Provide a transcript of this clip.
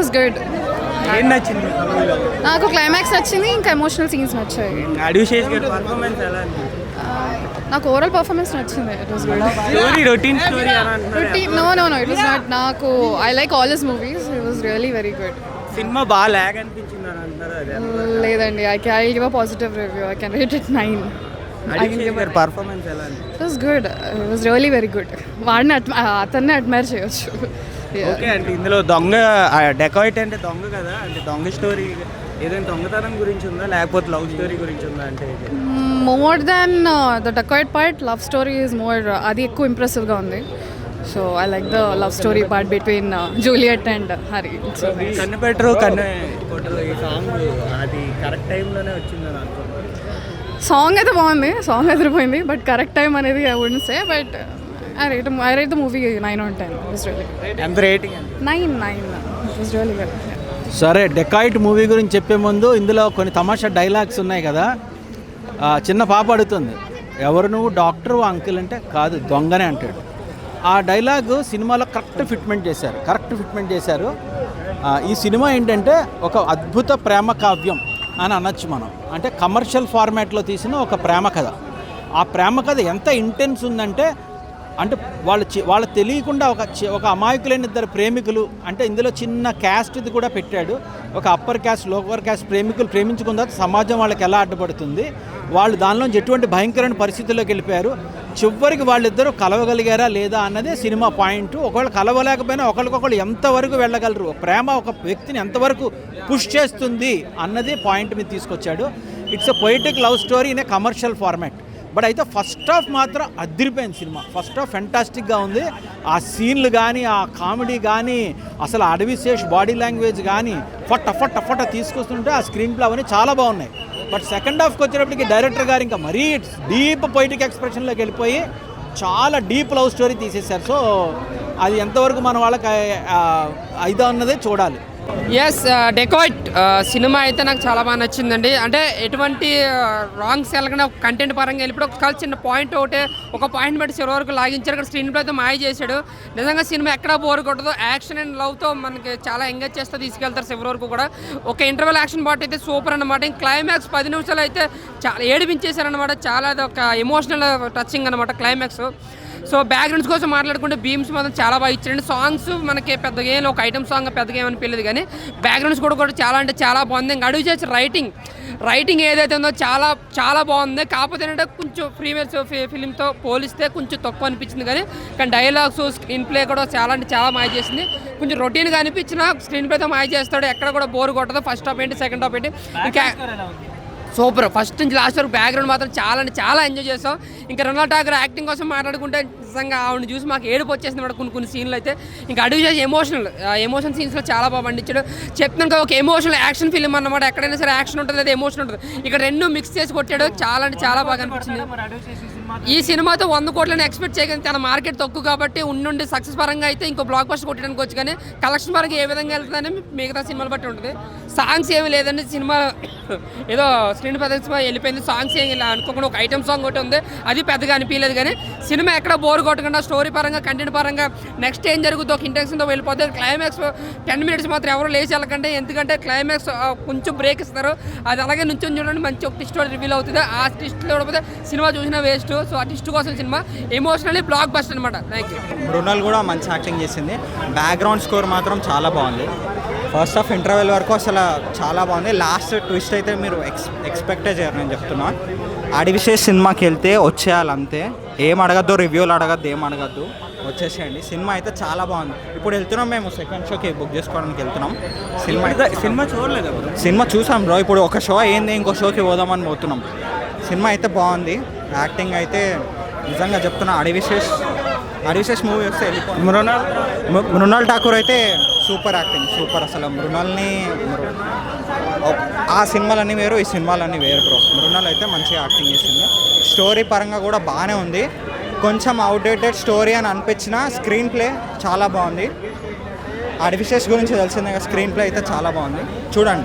Was good. ఏం నచ్చింది మూవీలో? నాకు క్లైమాక్స్ నచ్చింది, ఇంకా ఎమోషనల్ సీన్స్ నచ్చాయి. అడివిశేష్ గారి పర్ఫార్మెన్స్ ఎలా అనిపించింది? నాకు ఓవరాల్ పర్ఫార్మెన్స్ నచ్చింది. It was good. Story routine story no it was not. నాకు I like all his movies. It was really very good. Cinema బాగా లాగ్ అనిపించింది అని అంటారు. అదే లేదండి, I give a positive review. I can rate it 9. Adivi Sesh గారి performance ఎలా అనిపించింది? It was good. It was really very good. వాడిని అతన్ని అడ్మైర్ చేయొచ్చు. ఓకే అంటే ఇందులో దొంగ డెకాయిట్ అంటే దొంగ కదా, అంటే దొంగ స్టోరీ ఏదైనా దొంగతనం గురించి ఉందా లేకపోతే లవ్ స్టోరీ గురించి ఉందా? అంటే more than the dacoit part, love story is more, అది ఎక్కువ ఇంప్రెసివ్గా ఉంది. So I like the love story part between Juliet and Hari. కన్ను పెట్టరు కన్ను కొట్టరు ఈ సాంగ్ అది కరెక్ట్ టైంలోనే వచ్చిందని అనుకుంటున్నాను. సాంగ్ అయితే బాగుంది, సాంగ్ ఎదిరిపోయింది, బట్ కరెక్ట్ టైం అనేది I wouldn't say. But I rate the movie 9 on 10. It was really good. ఎంత rating? 9. It was really good. సరే, డెకాయిట్ మూవీ గురించి చెప్పే ముందు ఇందులో కొన్ని తమాషా డైలాగ్స్ ఉన్నాయి కదా. చిన్న పాప అడుగుతుంది, ఎవరు నువ్వు, డాక్టర్ అంకిల్ అంటే కాదు దొంగనే అంటాడు. ఆ డైలాగ్ సినిమాలో కరెక్ట్ ఫిట్మెంట్ చేశారు. ఈ సినిమా ఏంటంటే ఒక అద్భుత ప్రేమ కావ్యం అని అనొచ్చు మనం. అంటే కమర్షియల్ ఫార్మాట్లో తీసిన ఒక ప్రేమ కథ. ఆ ప్రేమ కథ ఎంత ఇంటెన్స్ ఉందంటే, అంటే వాళ్ళు తెలియకుండా ఒక అమాయకులైన ఇద్దరు ప్రేమికులు, అంటే ఇందులో చిన్న క్యాస్ట్ ఇది కూడా పెట్టాడు. ఒక అప్పర్ క్యాస్ట్ లోవర్ క్యాస్ట్ ప్రేమికులు ప్రేమించుకున్న తర్వాత సమాజం వాళ్ళకి ఎలా అడ్డుపడుతుంది, వాళ్ళు దానిలోంచి ఎటువంటి భయంకరమైన పరిస్థితుల్లోకి వెళ్ళిపోయారు, చివరికి వాళ్ళిద్దరూ కలవగలిగారా లేదా అన్నదే సినిమా పాయింట్. ఒకవేళ కలవలేకపోయినా ఒకరికొకరు ఎంతవరకు వెళ్ళగలరు, ప్రేమ ఒక వ్యక్తిని ఎంతవరకు పుష్ చేస్తుంది అన్నదే పాయింట్ మీద తీసుకొచ్చాడు. It's a poetic love story in a commercial format. But అయితే ఫస్ట్ హాఫ్ మాత్రం అదిరిపోయింది సినిమా. ఫస్ట్ హాఫ్ ఫెంటాస్టిక్గా ఉంది. ఆ సీన్లు కానీ, ఆ కామెడీ కానీ, అసలు అడవిశేష్ బాడీ లాంగ్వేజ్ కానీ ఫట్ తీసుకొస్తుంటే ఆ స్క్రీన్ ప్లే అవన్నీ చాలా బాగున్నాయి. బట్ సెకండ్ హాఫ్కి వచ్చేటప్పటికి డైరెక్టర్ గారు ఇంకా మరీ డీప్ పొయిటిక్ ఎక్స్ప్రెషన్లోకి వెళ్ళిపోయి చాలా డీప్ లవ్ స్టోరీ తీసేశారు. సో అది ఎంతవరకు మన వాళ్ళకి అయిదా అన్నదే చూడాలి. ఎస్, డెకాయిట్ సినిమా అయితే నాకు చాలా బాగా నచ్చిందండి. అంటే ఎటువంటి రాంగ్స్ వెళ్ళకుండా కంటెంట్ పరంగా వెళ్ళిపోయి ఒక చిన్న పాయింట్ ఒకటే, ఒక పాయింట్ బట్టి చివరి వరకు లాగించారు. అక్కడ స్క్రీన్ ప్లే అయితే మాయ చేశాడు. నిజంగా సినిమా ఎక్కడా బోర్ కొట్టదు. యాక్షన్ అండ్ లవ్తో మనకి చాలా ఎంగేజ్ చేస్తూ తీసుకెళ్తారు చివరి వరకు కూడా. ఒక ఇంటర్వెల్ యాక్షన్ పార్ట్ అయితే సూపర్ అన్నమాట. ఇంక క్లైమాక్స్ 10 నిమిషాలు అయితే చాలా ఏడిపించేశారనమాట. చాలా అది ఒక ఎమోషనల్ టచింగ్ అనమాట క్లైమాక్స్. సో బ్యాక్గ్రౌండ్స్ కోసం మాట్లాడుకుంటే బీమ్స్ మాత్రం చాలా బాగా ఇచ్చారండి. సాంగ్స్ మనకి పెద్దగా ఏం ఒక ఐటమ్ సాంగ్ పెద్దగా ఏమనిపించలేదు, కానీ బ్యాక్గ్రౌండ్స్ కూడా చాలా అంటే చాలా బాగుంది. ఇంకా అడుగు చేసి రైటింగ్ ఏదైతే ఉందో చాలా చాలా బాగుంది. కాకపోతే ఏంటంటే కొంచెం ప్రీవియస్ ఫిలింతో పోలిస్తే కొంచెం తక్కువ అనిపించింది, కానీ డైలాగ్స్ స్క్రీన్ ప్లే కూడా చాలా అంటే చాలా మాయ చేసింది. కొంచెం రొటీన్గా అనిపించిన స్క్రీన్ ప్లేతో మాయ చేస్తాడు. ఎక్కడ కూడా బోర్ కొట్టదు. ఫస్ట్ హాఫ్ ఏంటి, సెకండ్ హాఫ్ ఏంటి, ఇంకా సూపర్. ఫస్ట్ నుంచి లాస్ట్ వరకు బ్యాక్గ్రౌండ్ మాత్రం చాలా అంటే చాలా ఎంజాయ్ చేస్తాం. ఇంకా రొనాల్డ్ ఠాకూర్ యాక్టింగ్ కోసం మాట్లాడుకుంటే నిజంగా ఆవిడని చూసి మాకు ఏడుపు వచ్చేసింది కూడా కొన్ని సీన్లు అయితే. ఇంకా అడుగు చేసి ఎమోషన్ సీన్స్లో చాలా బాగా పండించాడు. చెప్తున్నాను కదా, ఒక ఎమోషనల్ యాక్షన్ ఫిల్మ్ అన్నమాట. ఎక్కడైనా సరే యాక్షన్ ఉంటుంది లేదా ఎమోషన్ ఉంటుంది. ఇక్కడ రెండు మిక్స్ చేసి కొట్టాడు. చాలా అంటే చాలా బాగా అనిపించింది. ఈ సినిమాతో 100 కోట్లని ఎక్స్పెక్ట్ చేయగలిగిన తన మార్కెట్ తక్కువ కాబట్టి ఉండి సక్సెస్ పరంగా అయితే ఇంకో బ్లాక్ బస్టర్ కొట్టడానికి వచ్చు, కానీ కలెక్షన్ పరంగా ఏ విధంగా వెళ్తుందని మిగతా సినిమాలు బట్టి ఉంటుంది. సాంగ్స్ ఏమి లేదండి సినిమా, ఏదో స్క్రీన్ ప్రదర్శన వెళ్ళిపోయింది. సాంగ్స్ ఏమి అనుకోకుండా ఒక ఐటమ్ సాంగ్ ఒకటి ఉంది, అది పెద్దగా అనిపించలేదు. కానీ సినిమా ఎక్కడ బోర్ కొట్టకుండా స్టోరీ పరంగా కంటెంట్ పరంగా నెక్స్ట్ ఏం జరుగుతుందో ఒక ఇంటెన్షన్తో వెళ్ళిపోతే. క్లైమాక్స్ 10 మినిట్స్ మాత్రం ఎవరు లేచి వెళ్ళకండి, ఎందుకంటే క్లైమాక్స్ కొంచెం బ్రేక్ ఇస్తారు. అది అలాగే నుంచి చూడండి, మంచి ఒక ట్విస్ట్ రివీల్ అవుతుంది. ఆ ట్విస్ట్ లేకపోతే సినిమా చూసినా వేస్ట్. సో ఆ ట్విస్ట్ కోసం సినిమా ఎమోషనల్లీ బ్లాక్ బస్టర్ అనమాట. Thank you. మృణాల్ కూడా మంచి యాక్టింగ్ చేసింది. బ్యాక్గ్రౌండ్ స్కోర్ మాత్రం చాలా బాగుంది. ఫస్ట్ హాఫ్ ఇంటర్వెల్ వరకు అసలు చాలా బాగుంది. లాస్ట్ ట్విస్ట్ అయితే మీరు ఎక్స్పెక్టే చేయరు. నేను చెప్తున్నా, అడివిశేష్ సినిమాకి వెళ్తే వచ్చేయాలి అంతే. ఏం అడగద్దు, రివ్యూలు అడగద్దు, ఏం అడగద్దు, వచ్చేసేయండి. సినిమా అయితే చాలా బాగుంది. ఇప్పుడు వెళ్తున్నాం మేము సెకండ్ షోకి బుక్ చేసుకోవడానికి వెళ్తున్నాం. సినిమా చూడలేదు, సినిమా చూసాం బ్రో. ఇప్పుడు ఒక షో అయింది, ఇంకో షోకి పోదామని పోతున్నాం. సినిమా అయితే బాగుంది. యాక్టింగ్ అయితే నిజంగా చెప్తున్నా, అడివిశేష్ మూవీ వస్తే మృణాల్ ఠాకూర్ అయితే సూపర్ యాక్టింగ్, సూపర్. అసలు మృణాల్ని ఆ సినిమాలన్నీ వేరు, ఈ సినిమాలన్నీ వేరు బ్రో. మృణాల్ అయితే మంచిగా యాక్టింగ్ చేసింది. స్టోరీ పరంగా కూడా బాగానే ఉంది. కొంచెం అవుట్డేటెడ్ స్టోరీ అని అనిపించిన స్క్రీన్ ప్లే చాలా బాగుంది. అడివిశేష్ గురించి తెలిసిందే, స్క్రీన్ ప్లే అయితే చాలా బాగుంది. చూడండి.